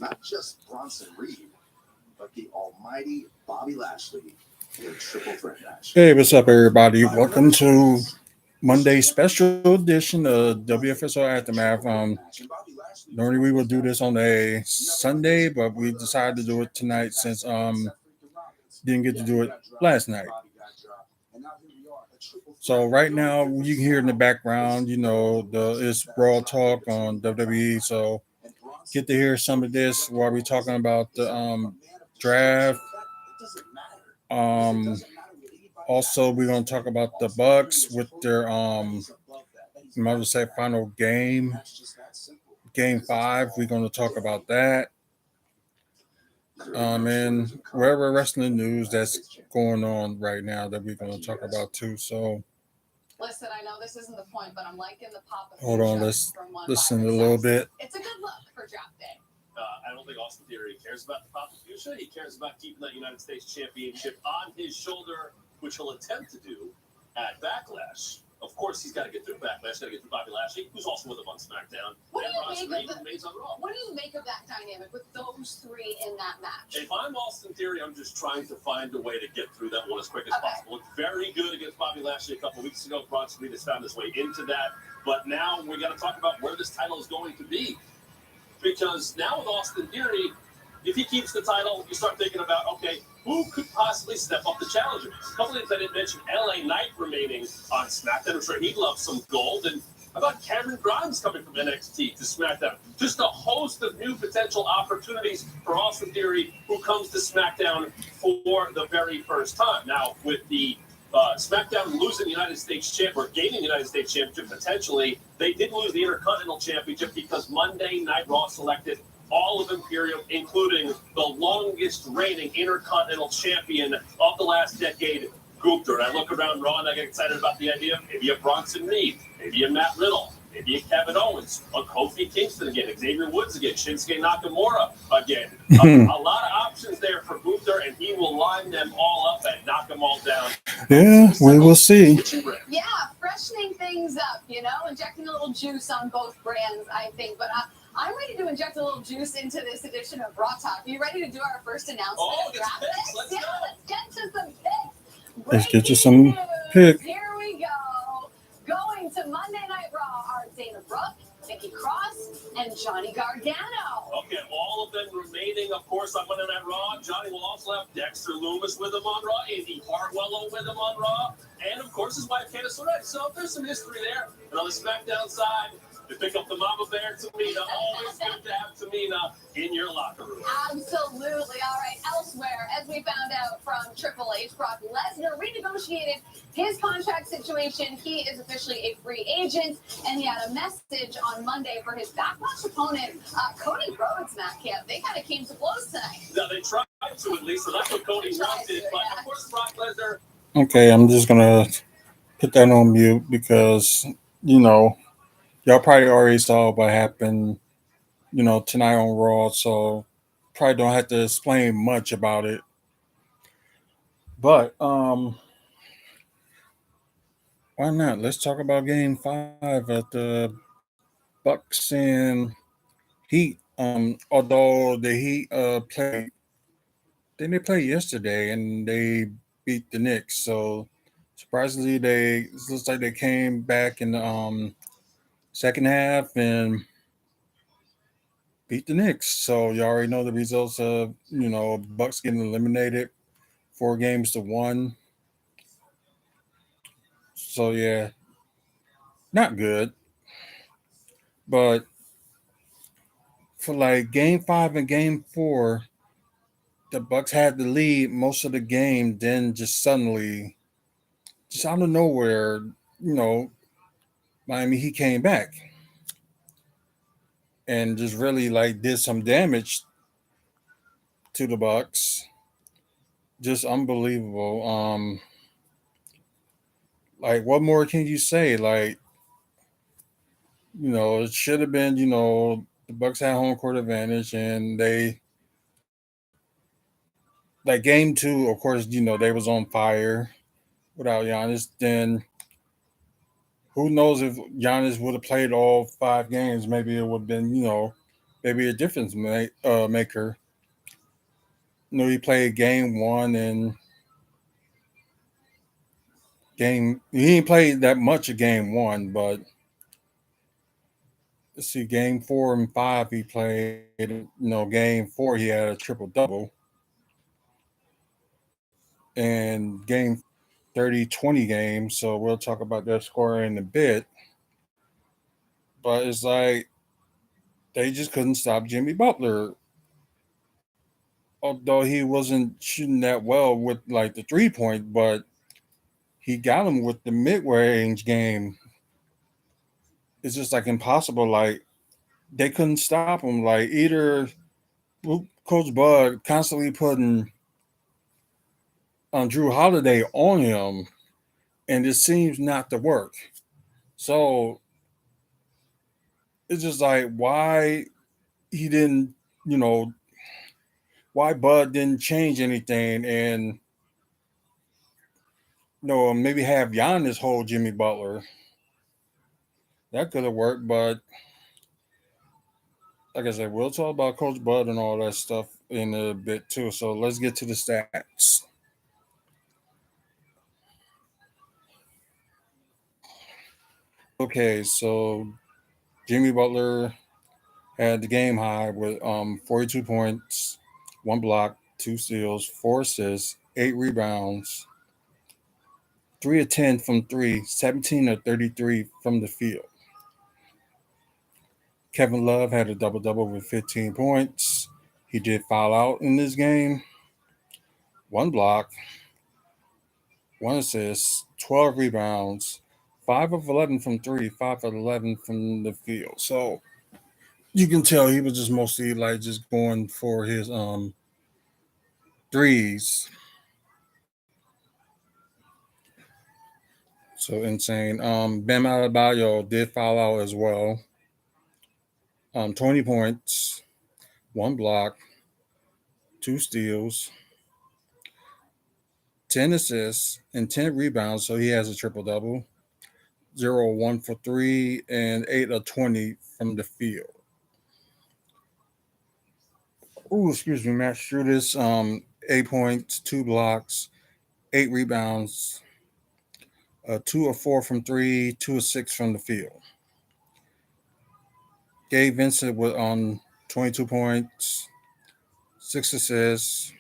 Not just Bronson Reed, but the almighty Bobby Lashley in a triple threat match. Hey, what's up, everybody? Welcome to Monday's special edition of WFSO Aftermath. Normally we would do this on a Sunday, but we decided to do it tonight since didn't get to do it last night. So right now you can hear in the background, it's Raw Talk on WWE. So get to hear some of this while we're talking about the draft. Also, we're going to talk about the Bucks with their final game 5. We're going to talk about that. And wherever wrestling news that's going on right now that we're going to talk about too. So, listen, I know this isn't the point, but I'm liking the pop. Hold on, let's listen a little bit. It's a good look for draft day. I don't think Austin Theory cares about the Papa Fuchsia. He cares about keeping that United States Championship on his shoulder, which he'll attempt to do at Backlash. Of course, he's got to get through Backlash, got to get through Bobby Lashley, who's also with him on SmackDown. What do you make of that dynamic with those three in that match? If I'm Austin Theory, I'm just trying to find a way to get through that one as quick as possible. Looked very good against Bobby Lashley a couple weeks ago. Bronson Reed has found his way into that. But now we got to talk about where this title is going to be. Because now with Austin Theory, if he keeps the title, you start thinking about, okay, who could possibly step up the challenger? A couple things I didn't mention, LA Knight remaining on SmackDown. I'm sure he'd love some gold. And how about Cameron Grimes coming from NXT to SmackDown? Just a host of new potential opportunities for Austin Theory, who comes to SmackDown for the very first time. Now, with the SmackDown losing the United States Champ or gaining the United States Championship potentially, they did lose the Intercontinental Championship because Monday Night Raw selected all of Imperium, including the longest reigning Intercontinental Champion of the last decade, Gunther. And I look around Raw and I get excited about the idea of maybe a Bronson Reed, maybe a Matt Riddle, maybe a Kevin Owens, a Kofi Kingston again, Xavier Woods again, Shinsuke Nakamura again. A lot of options there for Gunther, and he will line them all up and knock them all down. Yeah, we will see. Yeah, freshening things up, injecting a little juice on both brands, I think. But I'm ready to inject a little juice into this edition of Raw Talk. Are you ready to do our first announcement? Let's go. Let's get to some picks. Let's get you some picks. Here we go. Going to Monday Night Raw are Dana Brooke, Nikki Cross, and Johnny Gargano. Okay, all of them remaining, of course, on Monday Night Raw. Johnny will also have Dexter Lumis with him on Raw, Andy Hartwell with him on Raw, and, of course, his wife, Candice LeRae. So there's some history there. And on the SmackDown side, you pick up the mama bear, Tamina. Always good to have Tamina in your locker room. Absolutely. All right. Elsewhere, as we found out from Triple H, Brock Lesnar renegotiated his contract situation. He is officially a free agent, and he had a message on Monday for his Backlash opponent, Cody Rhodes, Matt Camp. They kind of came to blows tonight. Now, they tried to, at least, so that's what Cody wanted. But, of course, Brock Lesnar. Okay, I'm just going to put that on mute because, y'all probably already saw what happened, tonight on Raw, so probably don't have to explain much about it. But why not? Let's talk about Game 5 at the Bucks and Heat. Although the Heat played yesterday and they beat the Knicks, so surprisingly, it looks like they came back in the second half and beat the Knicks. So you already know the results of, Bucks getting eliminated 4-1. So yeah, not good. But for like Game 5 and Game 4, the Bucks had the lead most of the game, then just suddenly, just out of nowhere, Miami Heat came back and just really did some damage to the Bucks. Just unbelievable. What more can you say? It should have been, the Bucks had home court advantage, and they, Game 2, of course, they was on fire without Giannis. Then who knows if Giannis would have played all 5 games? Maybe it would have been, maybe a difference maker. He played game one and he didn't play that much of game one, but let's see, game 4 and 5 he played. Game 4 he had a triple double, and game 30-20 game. So we'll talk about that score in a bit. But it's like they just couldn't stop Jimmy Butler. Although he wasn't shooting that well with like the 3-point, but he got him with the mid-range game. It's just like impossible. Like they couldn't stop him. Like either Coach Bud constantly putting Drew Holiday on him, and it seems not to work. So it's just like why he didn't, you know, why Bud didn't change anything, and maybe have Giannis hold Jimmy Butler. That could have worked, but like I said, we'll talk about Coach Bud and all that stuff in a bit too. So let's get to the stats. Okay, so Jimmy Butler had the game high with 42 points, 1 block, 2 steals, 4 assists, 8 rebounds, 3 of 10 from three, 17 of 33 from the field. Kevin Love had a double double with 15 points. He did foul out in this game. 1 block, 1 assist, 12 rebounds, 5 of 11 from three, 5 of 11 from the field. So you can tell he was just mostly like just going for his threes. So insane. Bam Adebayo did foul out as well. 20 points, 1 block, 2 steals, 10 assists, and 10 rebounds. So he has a triple double. 0-1 for three and 8 of 20 from the field. Oh, excuse me, Matt Strudis. 8 points, 2 blocks, 8 rebounds, 2 of 4 from three, 2 of 6 from the field. Gabe Vincent with 22 points, 6 assists,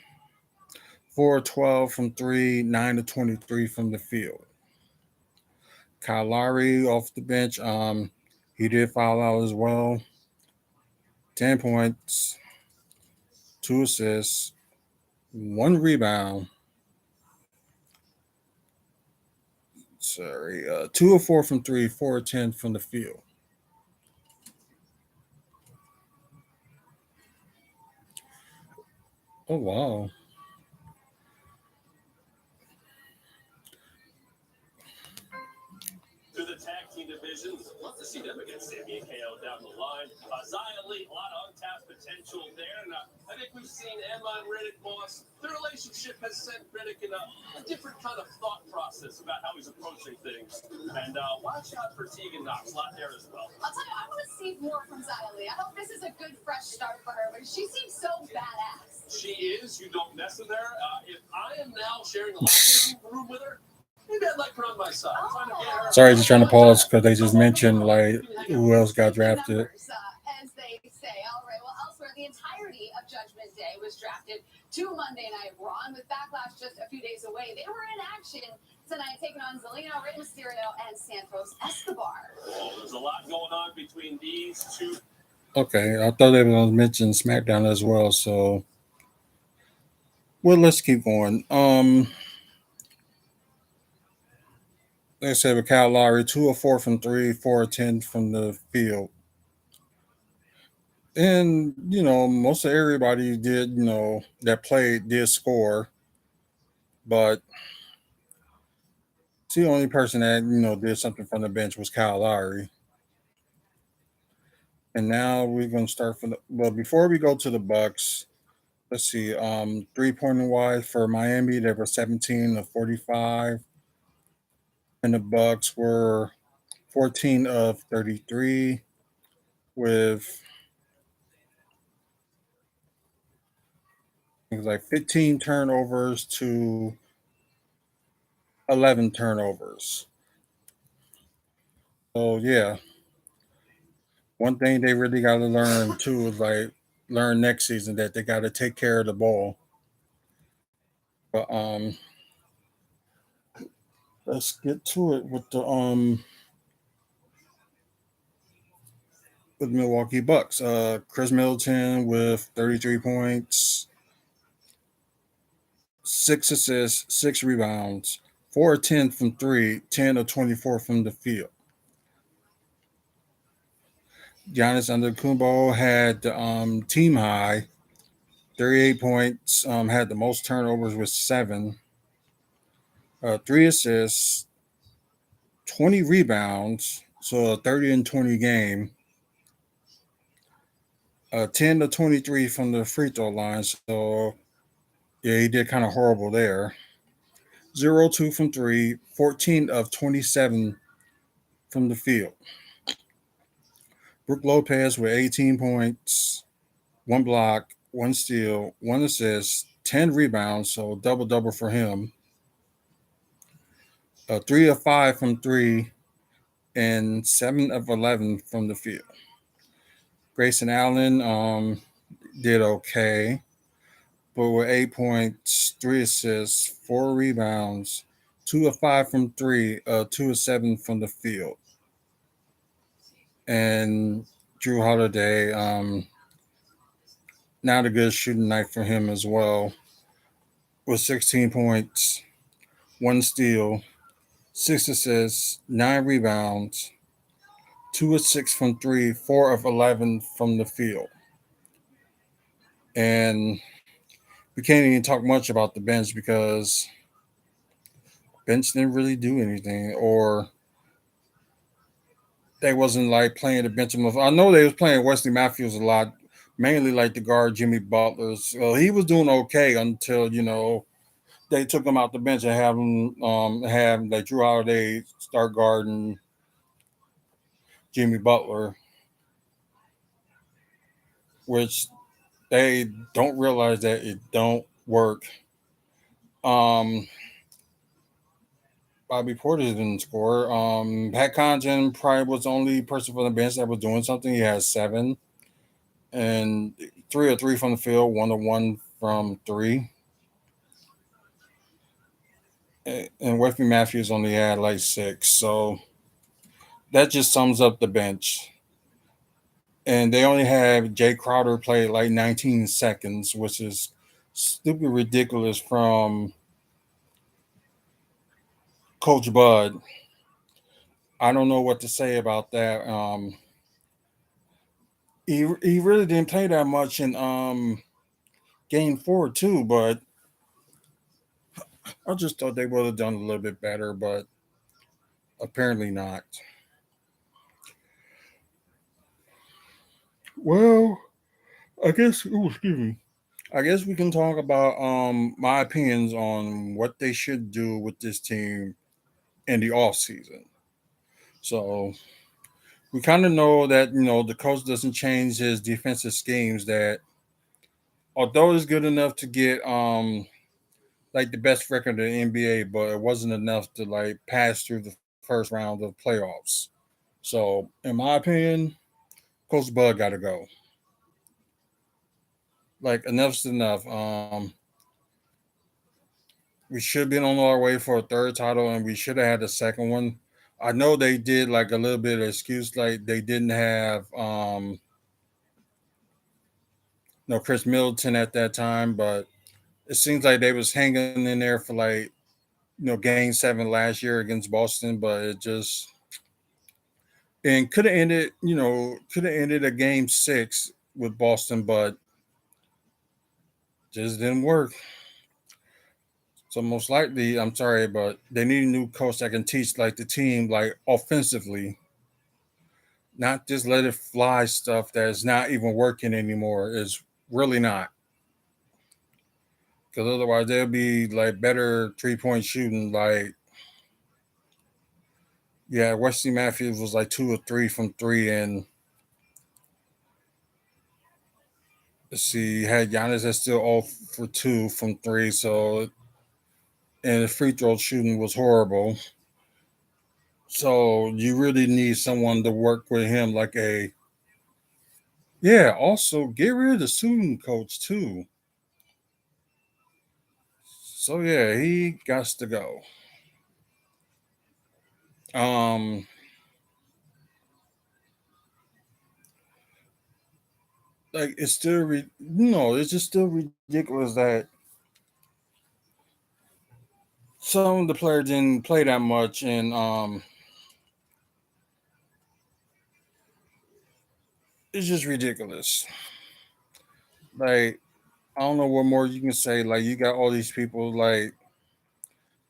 4 of 12 from three, 9 of 23 from the field. Kyle Lowry off the bench, he did foul out as well. 10 points, 2 assists, 1 rebound. 2 of 4 from three, 4 of 10 from the field. Oh wow. To the tag team divisions. Love to see them against Sammy and KO down the line. Zia Lee, a lot of untapped potential there. And I think we've seen Emma and Riddick Moss. Their relationship has sent Riddick in a different kind of thought process about how he's approaching things. And watch out for Tegan Knox, a lot there as well. I'll tell you, I want to see more from Zia Lee. I hope this is a good, fresh start for her, but she seems so badass. She is. You don't mess with her. If I am now sharing a locker room with her, maybe I'd like her on my side. Trying to get her. Sorry, just trying to pause because they just mentioned like who else got drafted. As they say. All right. Well, elsewhere, the entirety of Judgment Day was drafted to Monday Night Raw, and with Backlash just a few days away, they were in action tonight, taking on Zelina, Rey Mysterio, and Santos Escobar. Well, there's a lot going on between these two. Okay, I thought they were going to mention SmackDown as well. So, well, let's keep going. Like I said, with Kyle Lowry, 2 of 4 from three, 4 of 10 from the field. And, most of everybody did, that played did score. But the only person that, did something from the bench was Kyle Lowry. And now we're going to start from well, before we go to the Bucks, let's see, 3-point wise for Miami, they were 17 of 45. And the Bucks were 14 of 33 with like 15 turnovers to 11 turnovers. So yeah, one thing they really got to learn too is like learn next season that they got to take care of the ball. But let's get to it with Milwaukee Bucks. Chris Middleton with 33 points, 6 assists, 6 rebounds, 4 of 10 from three, 10 of 24 from the field. Giannis Antetokounmpo had the team high, 38 points, had the most turnovers with 7, 3 assists, 20 rebounds, so a 30 and 20 game, 10 to 23 from the free throw line. So yeah, he did kind of horrible there. 0-2 from 3, 14 of 27 from the field. Brook Lopez with 18 points, 1 block, 1 steal, 1 assist, 10 rebounds, so double-double for him. 3 of 5 from 3, and 7 of 11 from the field. Grayson Allen did okay, but with 8 points, 3 assists, 4 rebounds, 2 of 5 from 3, 2 of 7 from the field. And Drew Holiday, not a good shooting night for him as well, with 16 points, 1 steal, 6 assists, 9 rebounds, 2 of 6 from 3, 4 of 11 from the field. And we can't even talk much about the bench because bench didn't really do anything, or they wasn't like playing the bench enough. I know they was playing Wesley Matthews a lot, mainly like the guard Jimmy Butler. So he was doing okay until they took him out the bench and have like Drew Holiday start guarding Jimmy Butler, which they don't realize that it don't work. Bobby Porter didn't score. Pat Connaughton probably was the only person from the bench that was doing something. He had 7, and 3 of 3 from the field, 1 of 1 from 3. And Wesley Matthews only had like 6. So that just sums up the bench. And they only have Jay Crowder play like 19 seconds, which is stupid ridiculous from Coach Bud. I don't know what to say about that. He really didn't play that much in game 4 too, but I just thought they would have done a little bit better, but apparently not. Well, I guess excuse me. I guess we can talk about my opinions on what they should do with this team in the off season. So we kind of know that the coach doesn't change his defensive schemes. That although it's good enough to get like the best record in the NBA, but it wasn't enough to like pass through the first round of playoffs. So in my opinion, Coach Bud got to go. Like enough's enough. We should be on our way for a third title, and we should have had a second one. I know they did like a little bit of excuse, like they didn't have no Chris Middleton at that time, but it seems like they was hanging in there for like game 7 last year against Boston, but it just and could have ended a game 6 with Boston, but just didn't work. So most likely, I'm sorry, but they need a new coach that can teach like the team like offensively, not just let it fly stuff that's not even working anymore. Is really not, because otherwise there'll be like better 3-point shooting. Like yeah, Wesley Matthews was like 2 or 3 from 3, and let's see, had Giannis that's still off for 2 from 3, so and the free throw shooting was horrible. So you really need someone to work with him, like a yeah. Also, get rid of the shooting coach too. So yeah, he got to go. Um, like it's still no, it's just still ridiculous that some of the players didn't play that much, and it's just ridiculous. Like I don't know what more you can say. Like you got all these people like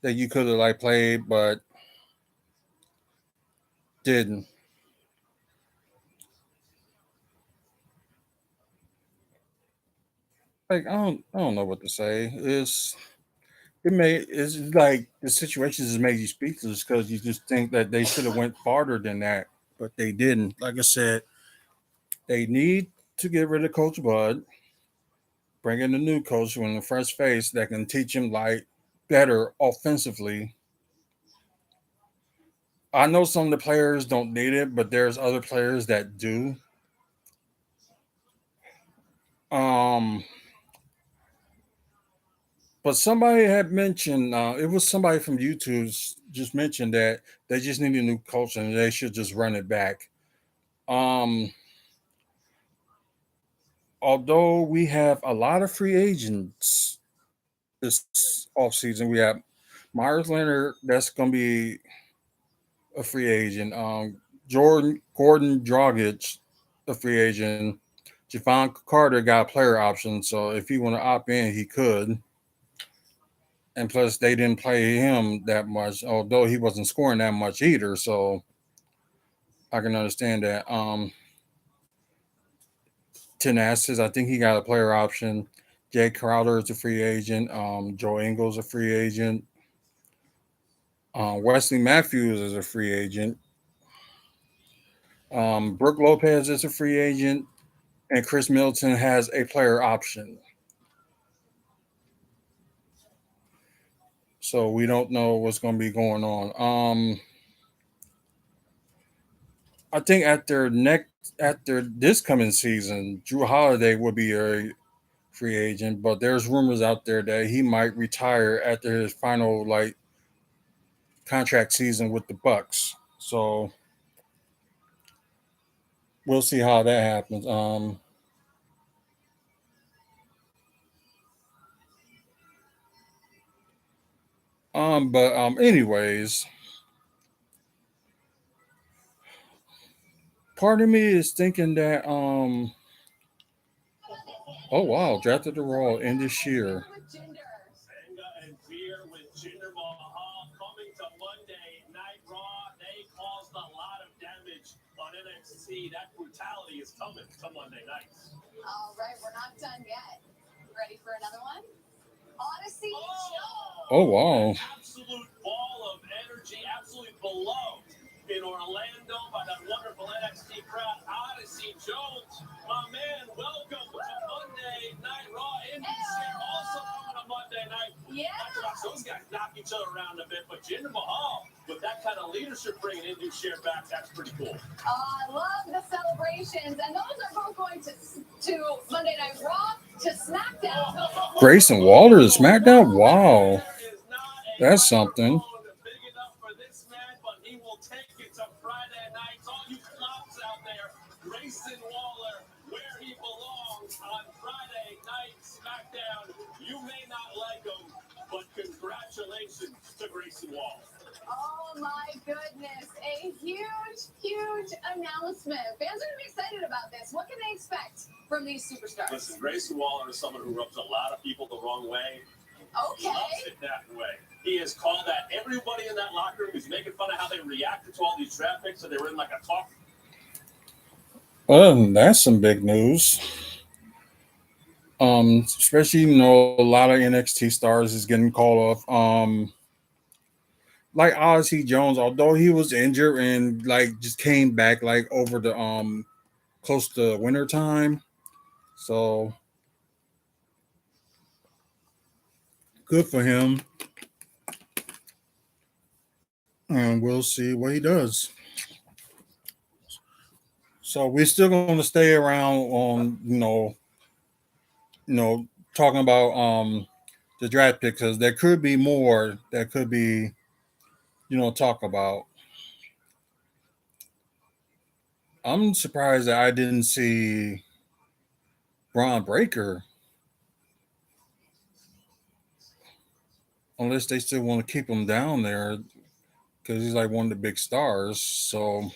that you could have like played, but didn't. Like I don't know what to say. It's like the situation just made you speechless because you just think that they should have went farther than that, but they didn't. Like I said, they need to get rid of Coach Bud, bring in a new coach with a fresh face that can teach him like better offensively. I know some of the players don't need it, but there's other players that do. Um, but somebody had mentioned it was somebody from YouTube just mentioned that they just need a new coach and they should just run it back. Um, although we have a lot of free agents this offseason, we have Myers Leonard that's going to be a free agent. Jordan Gordon Dragic, a free agent. Javon Carter got a player option, so if he want to opt in, he could. And plus, they didn't play him that much, although he wasn't scoring that much either. So I can understand that. Tenassis, I think he got a player option. Jay Crowder is a free agent. Joe Ingles a free agent. Wesley Matthews is a free agent. Brooke Lopez is a free agent, and Chris Middleton has a player option. So we don't know what's going to be going on. I think after this coming season, Drew Holiday will be a free agent, but there's rumors out there that he might retire after his final like contract season with the Bucks. So we'll see how that happens. But anyways, part of me is thinking that oh wow, drafted the Raw in this year. Senga and Veer with Jinder Mahal coming to Monday Night Raw. They caused a lot of damage on NXT. That brutality is coming to Monday nights. All right, we're not done yet. Ready for another one? Odyssey Oh wow. Absolute ball of energy, absolutely beloved in Orlando by that wonderful NXT crowd. Odyssey Jones, my man, welcome to Monday Night Raw. Indy Share also coming to Monday night. Yeah. Not to watch those guys knock each other around a bit, but Jinder Mahal, with that kind of leadership bringing Indy Share back, that's pretty cool. I love the celebrations, and those are both going to Monday Night Raw, to SmackDown. Grayson Waller to SmackDown. Wow, that's something. Big enough for this man, but he will take it to Friday nights. All you flops out there, Grayson Waller, where he belongs on Friday night SmackDown. You may not like him, but congratulations to Grayson Waller. Oh my goodness, a huge announcement. Fans are going to be excited about this. What can they expect from these superstars? Listen, Grayson Waller is someone who rubs a lot of people the wrong way. He Okay. loves it that way. He has called out everybody in that locker room. He's making fun of how they reacted to all these draft picks, so they were in like a talk. Well, that's some big news. Especially a lot of NXT stars is getting called off. Like Odyssey Jones, although he was injured and like just came back like over the close to winter time. So good for him. And we'll see what he does. So we're still going to stay around on, talking about the draft pick because there could be more that could be, talk about. I'm surprised that I didn't see Braun Breaker, unless they still want to keep him down there because he's like one of the big stars. So,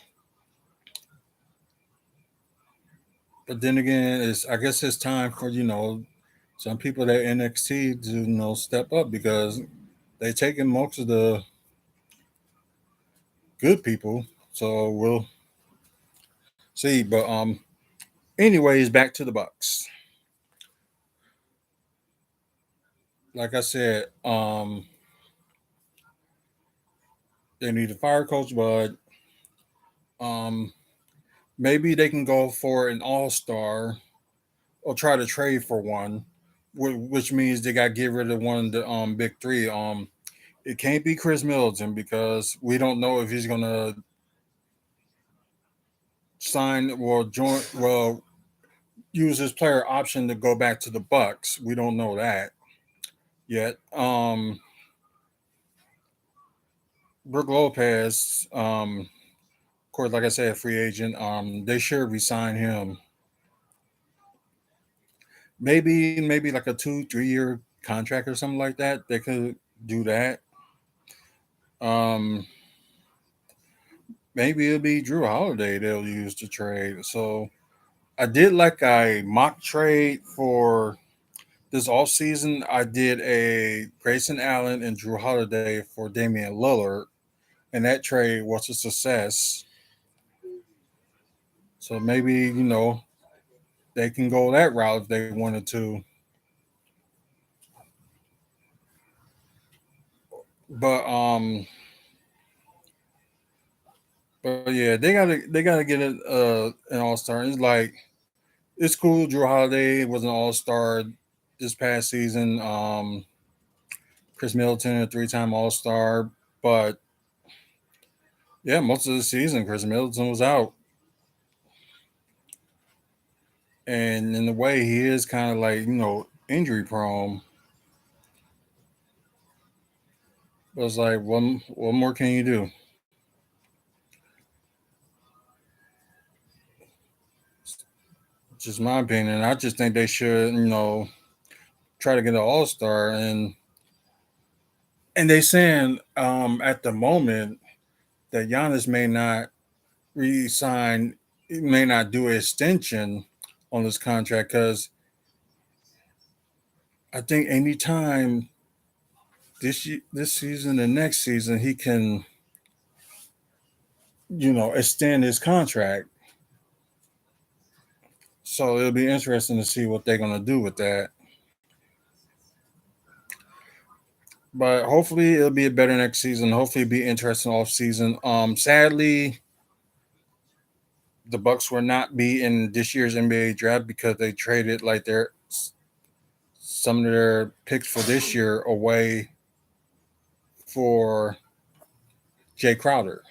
but then again, I guess it's time for some people at NXT to step up because they taking most of the good people. So we'll see. But anyways, back to the Bucks. Like I said, they need to fire Coach Bud. Um, maybe they can go for an all-star or try to trade for one, which means they got to get rid of one of the big three. It can't be Chris Middleton because we don't know if he's gonna sign or join. Well, use his player option to go back to the Bucks. We don't know that yet. Brook Lopez, of course, like I said, free agent. They should resign him. Maybe like a 2-3 year contract or something like that. They could do that. Um, maybe it'll be Drew Holiday they'll use to trade. So I did like a mock trade for this off season. I did a Grayson Allen and Drew Holiday for Damian Lillard, and that trade was a success. So maybe they can go that route if they wanted to. But but yeah, they gotta get an all star. It's like it's cool. Drew Holiday was an all star this past season. Chris Middleton, a 3-time all star, but yeah, most of the season Chris Middleton was out, and in a way he is kind of like injury prone. But it's like what more can you do? Just my opinion. I just think they should try to get an all star and they saying at the moment that Giannis may not re-sign, may not do an extension on this contract because I think anytime this season and next season he can extend his contract. So it'll be interesting to see what they're gonna do with that. But hopefully it'll be a better next season. Hopefully it'll be interesting off season. Sadly, the Bucks will not be in this year's NBA draft because they traded like some of their picks for this year away for Jay Crowder.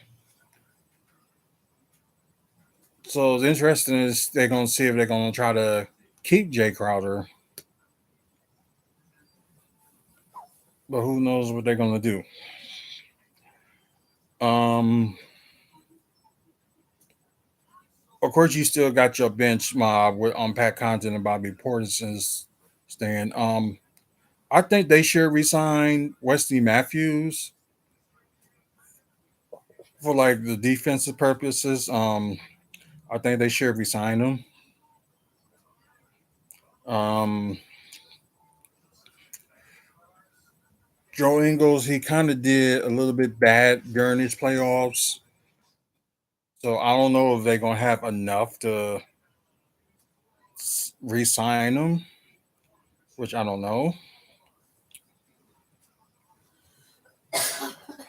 So it's interesting is they're gonna see if they're gonna try to keep Jay Crowder. But who knows what they're gonna do. Um of course you still got your bench mob with Pat Connaughton and Bobby Portis's stand. I think they should resign Wesley Matthews for like the defensive purposes. I think they should resign him. Um, Joe Ingles, he kind of did a little bit bad during his playoffs. So I don't know if they're going to have enough to re-sign him, which I don't know.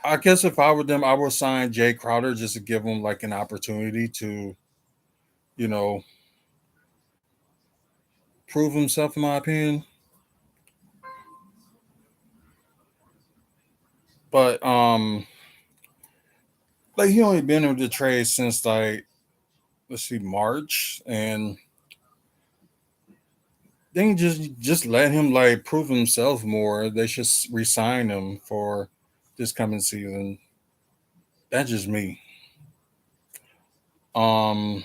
I guess if I were them, I would sign Jay Crowder just to give him like an opportunity to, you know, prove himself, in my opinion. But like he only been with the trade since like let's see March, and they can just let him like prove himself more. They should resign him for this coming season. That's just me. Um,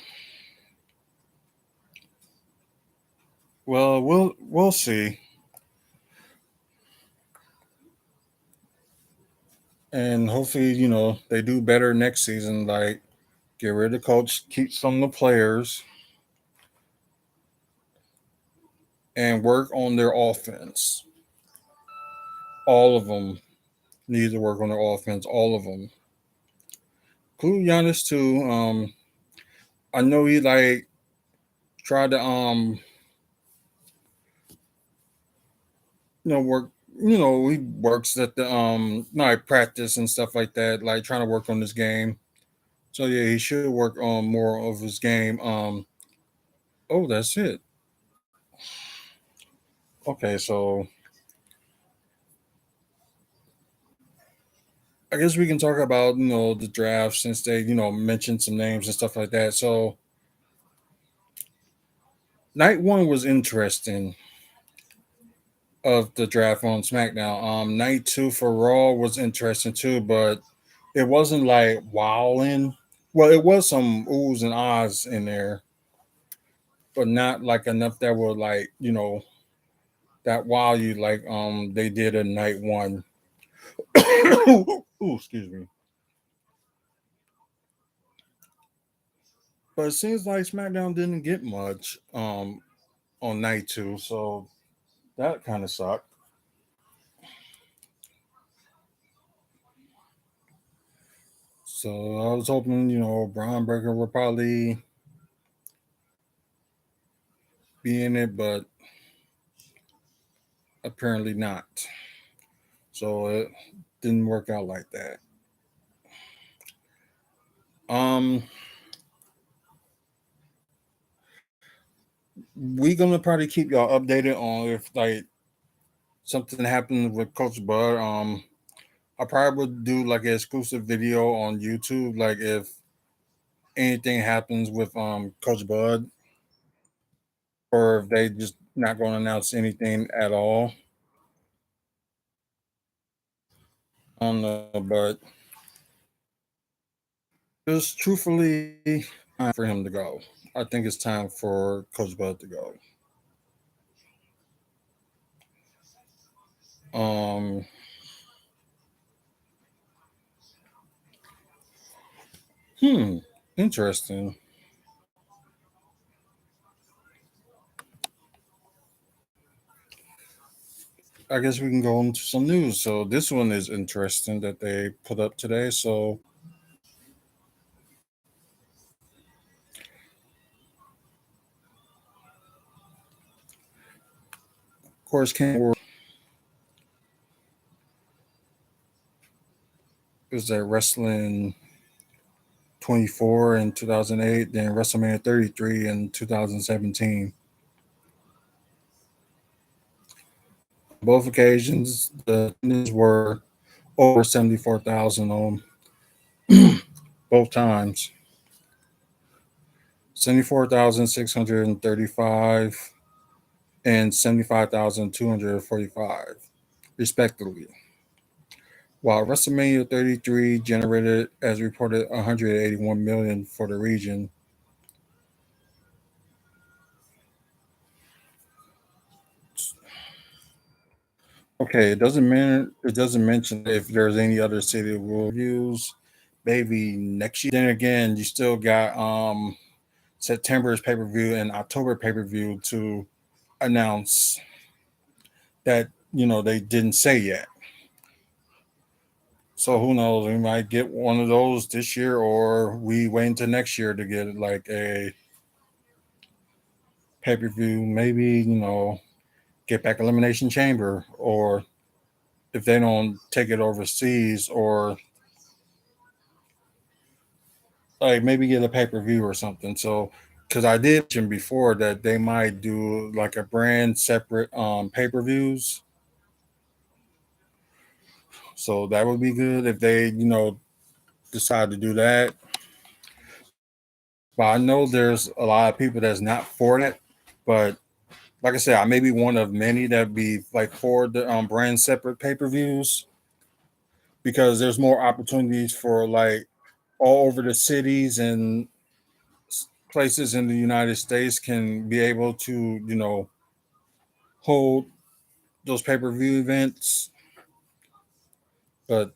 well, we'll see, and hopefully, they do better next season. Like get rid of the coach, keep some of the players, and work on their offense. All of them need to work on their offense. All of them, including Giannis too. I know he like tried to work. He works at the like practice and stuff like that, like trying to work on this game. So yeah, he should work on more of his game. Oh, that's it. Okay, so I guess we can talk about the draft since they mentioned some names and stuff like that. So night one was interesting of the draft on SmackDown. Night two for Raw was interesting too, but it wasn't like wowing. Well, it was some oohs and ahs in there, but not like enough that were like that wow you like they did in night one. Ooh, excuse me. But it seems like SmackDown didn't get much on night two, so that kind of sucked. So I was hoping, Braun Breaker would probably be in it, but apparently not. So it didn't work out like that. Um, we gonna probably keep y'all updated on if like something happened with Coach Bud. I probably would do like an exclusive video on YouTube, like if anything happens with Coach Bud, or if they just not going to announce anything at all. I don't know, but just truthfully, time for him to go. I think it's time for Coach Bud to go. Um, hmm, interesting. I guess we can go into some news. So this one is interesting that they put up today. So of course, came was that wrestling 24 in 2008, then WrestleMania 33 in 2017. Both occasions, the attendance were over 74,000 on both times. 74,635 and 75,245, respectively. While WrestleMania 33 generated, as reported, 181 million for the region. Okay, it doesn't mention if there's any other city will use maybe next year. Then again, you still got September's pay per view and October pay per view to announce that they didn't say yet. So who knows? We might get one of those this year, or we wait until next year to get like a pay per view. Maybe get back Elimination Chamber, or if they don't take it overseas, or like maybe get a pay per view or something. So because I did mention before that they might do like a brand separate pay per views. So that would be good if they, decide to do that. But I know there's a lot of people that's not for that. But like I said, I may be one of many that be like for the brand separate pay per views because there's more opportunities for like all over the cities and places in the United States can be able to, hold those pay per view events. But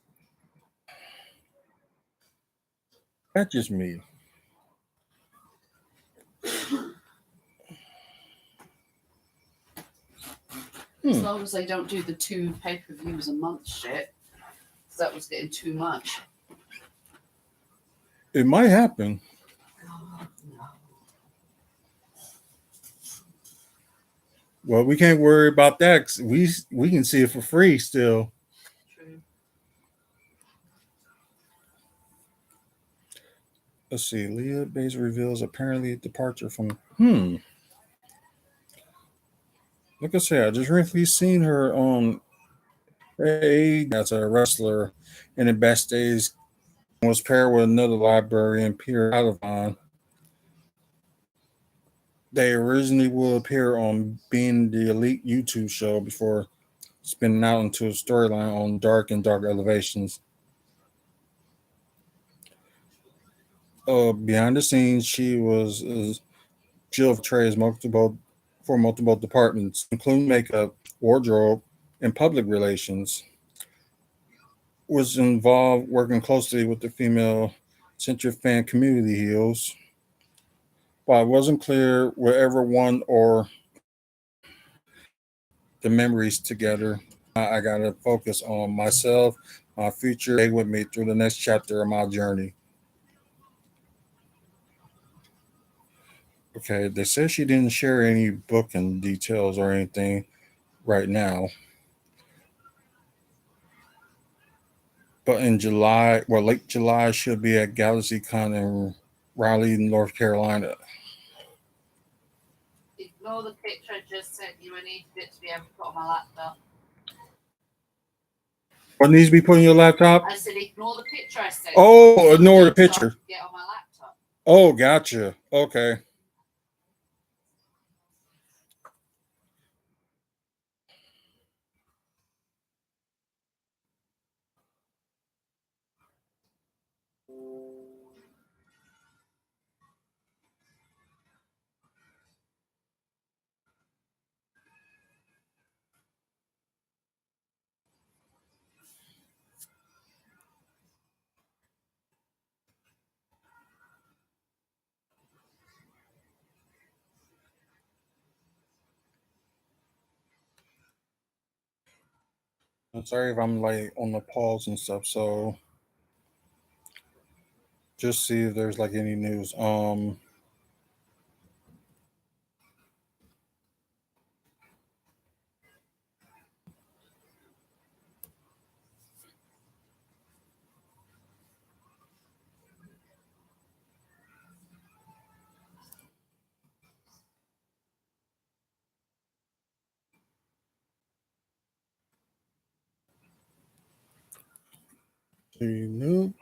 that's just me. As Hmm. long as they don't do the 2 pay-per-views a month shit. 'Cause that was getting too much. It might happen. God, no. Well, we can't worry about that 'cause we can see it for free still. True. Let's see. Leah Bates reveals apparently departure from. Like I said, I just recently seen her on as a wrestler, and in backstage was paired with another librarian, Peter Alavon. They originally would appear on Being the Elite YouTube show before spinning out into a storyline on Dark and Dark Elevations. Behind the scenes, she'll portray as multiple departments, including makeup, wardrobe, and public relations. Was involved working closely with the female centric fan community heels. While it wasn't clear wherever one or the memories together, I gotta focus on myself, my future. Stay with me through the next chapter of my journey. Okay, they said she didn't share any booking details or anything right now, but in July, well, late July, she'll be at GalaxyCon in Raleigh, North Carolina. Ignore the picture I just sent you. I needed it to be able to put on my laptop. What needs to be put in your laptop? I said ignore the picture I sent Oh, you. ignore the So I picture. can get on my laptop. Oh, gotcha. Okay. I'm sorry if I'm like on the pause and stuff. So just see if there's like any news. See, nope.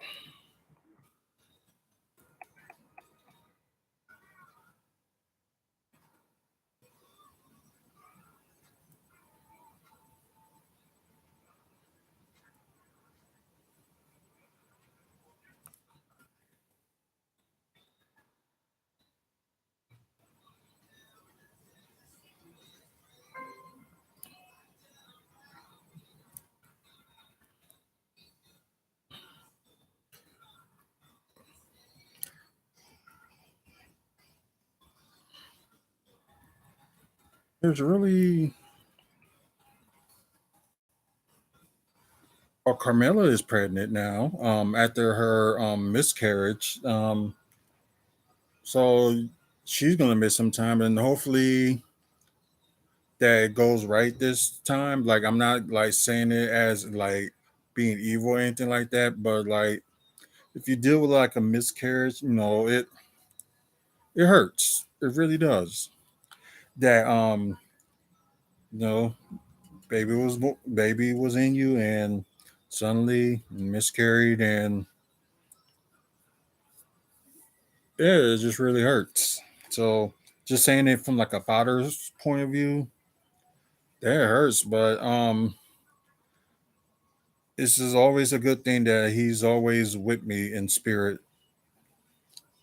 There's really. Oh, Carmela is pregnant now. After her miscarriage. So she's gonna miss some time, and hopefully that it goes right this time. Like I'm not like saying it as like being evil or anything like that, but like if you deal with like a miscarriage, it hurts. It really does. That you know, baby was in you, and suddenly miscarried, and yeah, it just really hurts. So just saying it from like a father's point of view, that hurts. But this is always a good thing that he's always with me in spirit.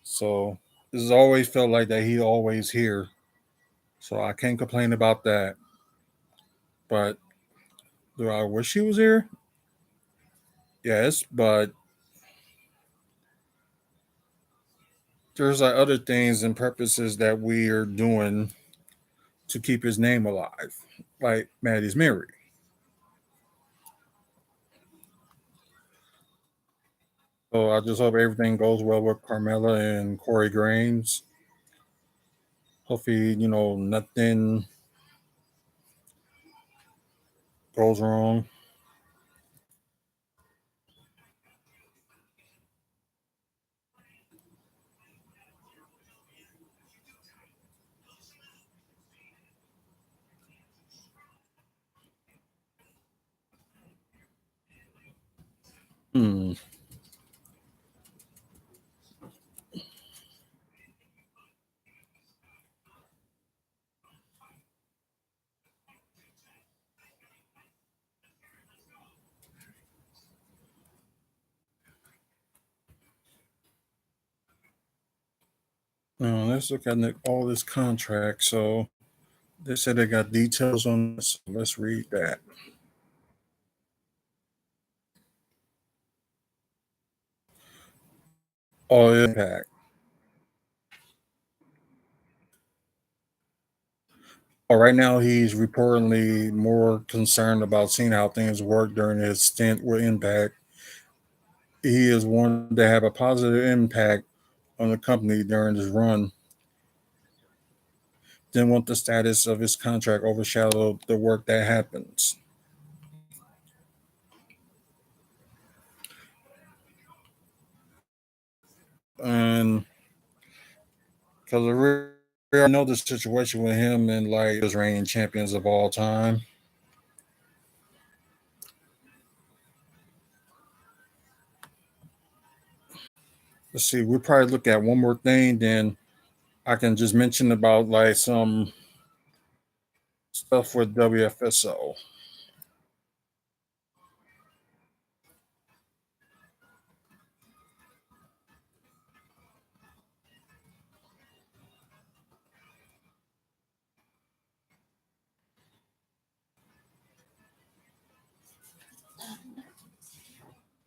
So this has always felt like that he always here. So I can't complain about that. But do I wish he was here? Yes, but there's like other things and purposes that we are doing to keep his name alive, like Maddie's Mary. So I just hope everything goes well with Carmela and Corey Graves. Hopefully, nothing goes wrong. Hmm. Now let's look at all this contract. So they said they got details on this. Let's read that. All impact. Right now, he's reportedly more concerned about seeing how things work during his stint with Impact. He is wanting to have a positive impact on the company during his run. Didn't want the status of his contract overshadow the work that happens. And because I know the situation with him and like his reigning champions of all time. Let's see, we'll probably look at one more thing, then I can just mention about like some stuff with WFSO.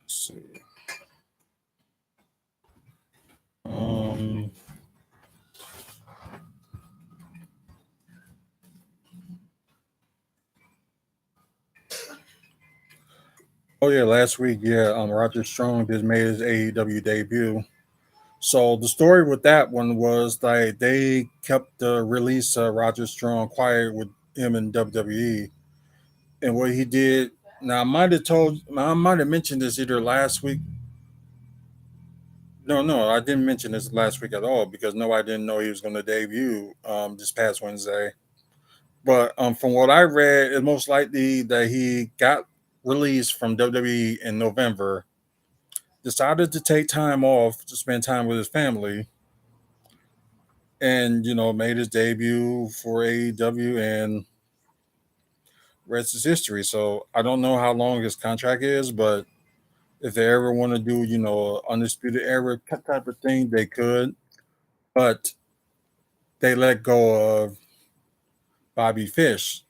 Let's see. Um, oh yeah, last week, yeah, Roger Strong just made his AEW debut. So the story with that one was like they kept the release of Roger Strong quiet with him in WWE, and what he did. Now I might have mentioned this either last week. No, no, I didn't mention this last week at all because nobody didn't know he was going to debut this past Wednesday. But from what I read, it's most likely that he got released from WWE in November, decided to take time off to spend time with his family, and made his debut for AEW, and rest is history. So I don't know how long his contract is, but if they ever want to do undisputed era type of thing, they could. But they let go of Bobby Fish,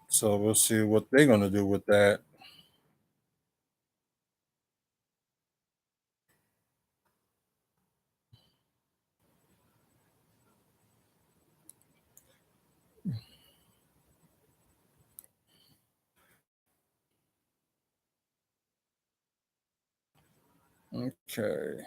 so we'll see what they're gonna do with that. Okay.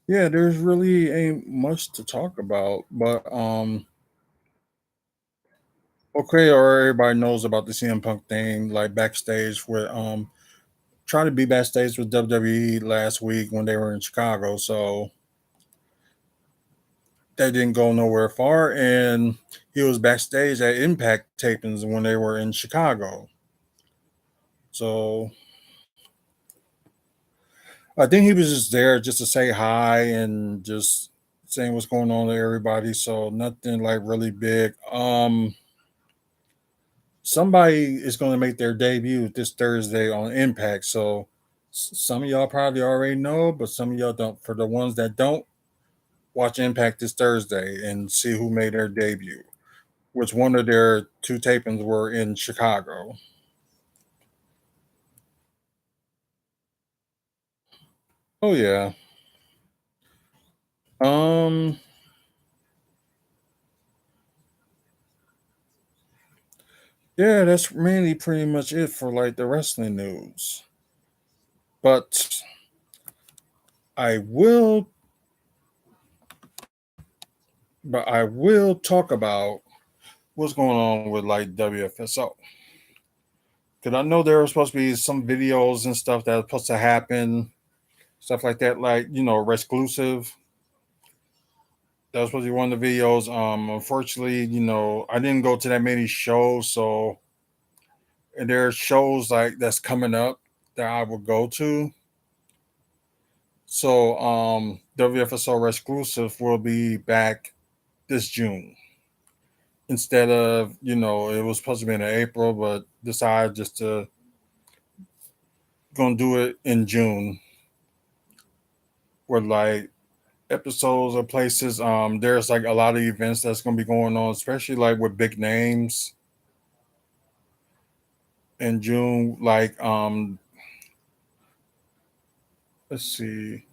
Yeah, there's really ain't much to talk about, but okay, or everybody knows about the CM Punk thing, like backstage with trying to be backstage with WWE last week when they were in Chicago, so that didn't go nowhere far, and he was backstage at Impact tapings when they were in Chicago. So I think he was just there just to say hi and just saying what's going on to everybody. So nothing like really big. Somebody is going to make their debut this Thursday on Impact. So some of y'all probably already know, but some of y'all don't. For the ones that don't, watch Impact this Thursday and see who made their debut. Which one of their two tapings were in Chicago. Oh yeah. Um. Yeah, that's mainly pretty much it for like the wrestling news. But I will I will talk about what's going on with like WFSO. Cause I know there were supposed to be some videos and stuff that was supposed to happen, stuff like that, like exclusive. That was supposed to be one of the videos. Unfortunately, I didn't go to that many shows, so and there are shows like that's coming up that I will go to. So WFSO exclusive will be back this June instead of it was supposed to be in April, but decided just to gonna do it in June with like episodes of places. There's like a lot of events that's gonna be going on, especially like with big names in June. Like let's see,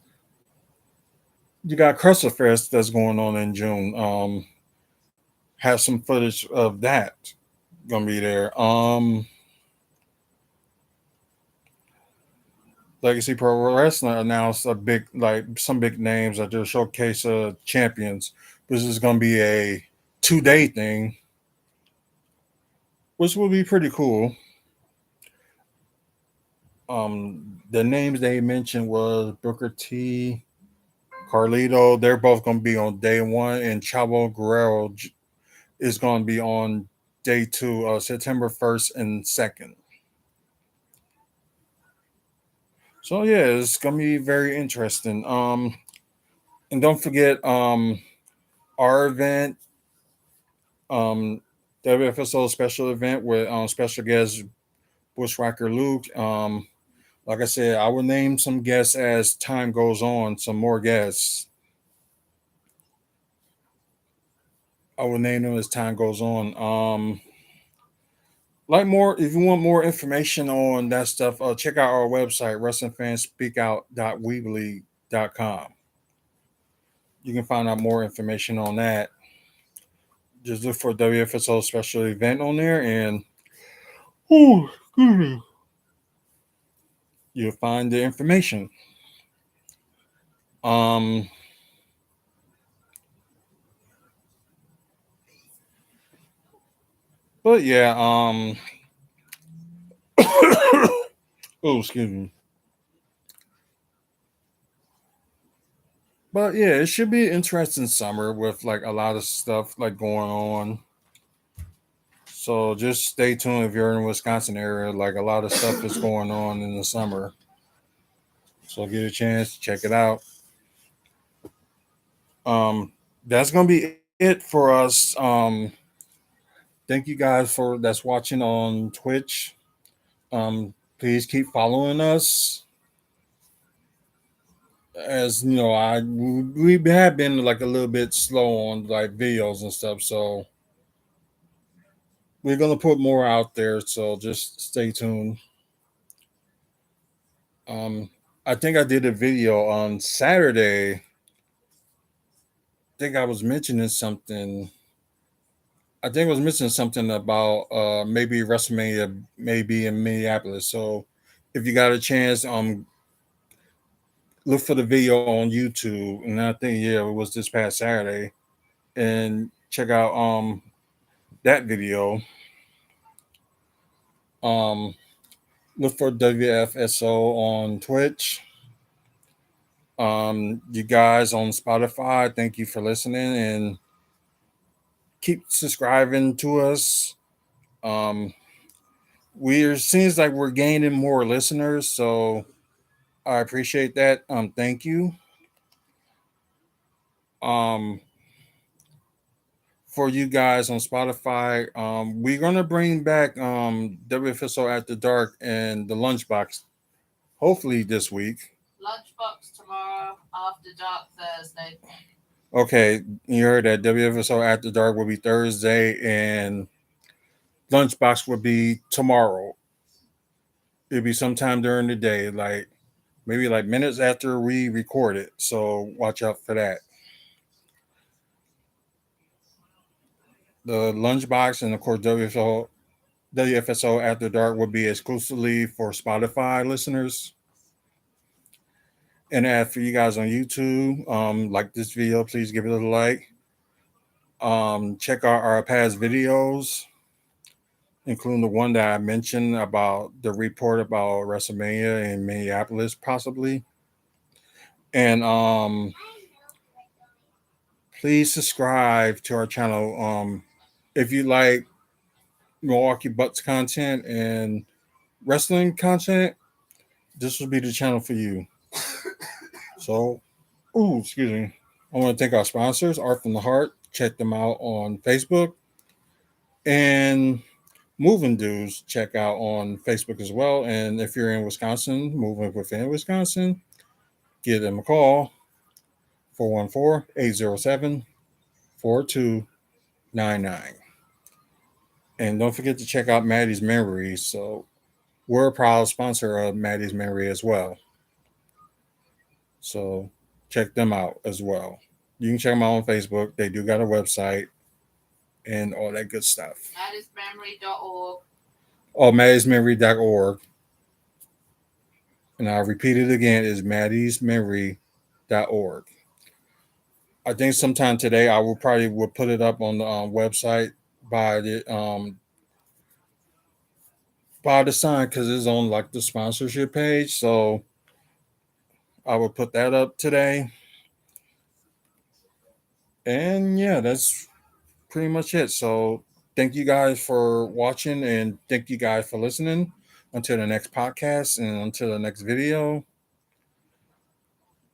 you got Fest that's going on in June. Have some footage of that gonna be there. Legacy Pro Wrestling announced a big like some big names at their showcase of champions. This is gonna be a 2-day thing, which will be pretty cool. The names they mentioned was Booker T, Carlito. They're both gonna be on day one, and Chavo Guerrero is gonna be on day two, September 1st and 2nd. So yeah, it's gonna be very interesting. And don't forget our event, um, WFSO special event with special guest Bushwhacker Luke. Like I said, I will name some guests as time goes on. Some more guests. I will name them as time goes on. Like more, if you want more information on that stuff, check out our website, wrestlingfanspeakout.weebly.com. You can find out more information on that. Just look for WFSO special event on there, and ooh, excuse me, you'll find the information. Um, but yeah, oh, excuse me. But yeah, it should be an interesting summer with like a lot of stuff like going on. So just stay tuned if you're in the Wisconsin area. Like a lot of stuff is going on in the summer. So get a chance, check it out. That's gonna be it for us. Thank you guys for that's watching on Twitch. Please keep following us. As you know, we have been like a little bit slow on like videos and stuff, so we're gonna put more out there. So just stay tuned. Um, I think I did a video on Saturday. I think I was mentioning something. I think I was mentioning something about maybe WrestleMania maybe in Minneapolis. So if you got a chance, look for the video on YouTube, and I think it was this past Saturday, and check out that video. Um, look for WFSO on Twitch. You guys on Spotify, thank you for listening and keep subscribing to us. Um, we're seems like we're gaining more listeners, so I appreciate that. Thank you. Um, for you guys on Spotify, we're gonna bring back WFSO After Dark and the Lunchbox hopefully this week. Lunchbox tomorrow, after dark Thursday. Okay, you heard that WFSO After Dark will be Thursday and Lunchbox will be tomorrow. It'll be sometime during the day, like maybe like minutes after we record it. So watch out for that. The Lunchbox and of course WFSO After Dark will be exclusively for Spotify listeners. And for you guys on YouTube, like this video, please give it a like. Check out our past videos, including the one that I mentioned about the report about WrestleMania in Minneapolis, possibly. And please subscribe to our channel. If you like Milwaukee Bucks content and wrestling content, this will be the channel for you. So, excuse me. I want to thank our sponsors, Art from the Heart. Check them out on Facebook. And Moving Dudes, check out on Facebook as well. And if you're in Wisconsin, moving within Wisconsin, give them a call 414-807-4299. And don't forget to check out Maddie's Memory. So we're a proud sponsor of Maddie's Memory as well. So check them out as well. You can check them out on Facebook. They do got a website and all that good stuff. Maddysmemory.org. Or maddysmemory.org. And I'll repeat it again, is maddysmemory.org. I think sometime today I will put it up on the website by the sign because it's on like the sponsorship page. So I will put that up today. And yeah, that's pretty much it. So thank you guys for watching and thank you guys for listening. Until the next podcast and until the next video.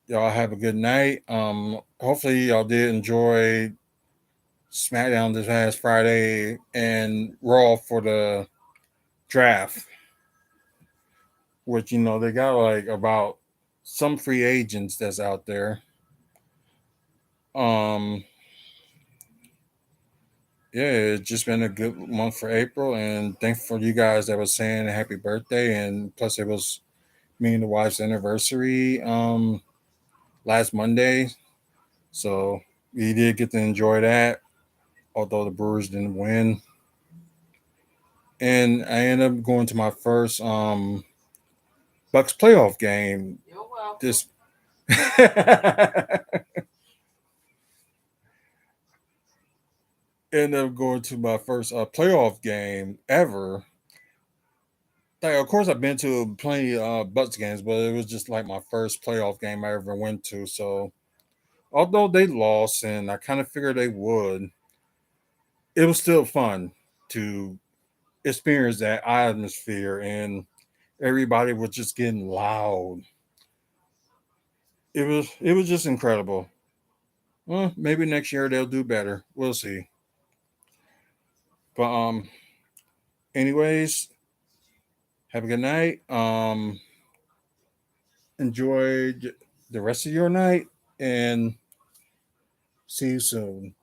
Y'all have a good night. Hopefully y'all did enjoy SmackDown this past Friday and Raw for the draft. Which they got like about some free agents that's out there. Yeah, it's just been a good month for April, and thankful for you guys that was saying happy birthday, and plus it was me and the wife's anniversary last Monday, so we did get to enjoy that, although the Brewers didn't win. And I ended up going to my first Bucks playoff game. You're welcome. This ended up going to my first playoff game ever. Like, of course, I've been to plenty of Bucks games, but it was just like my first playoff game I ever went to. So, although they lost, and I kind of figured they would, it was still fun to experience that atmosphere, and everybody was just getting loud. It was just incredible. Well, maybe next year they'll do better. We'll see. But anyways, have a good night. Enjoy the rest of your night and see you soon.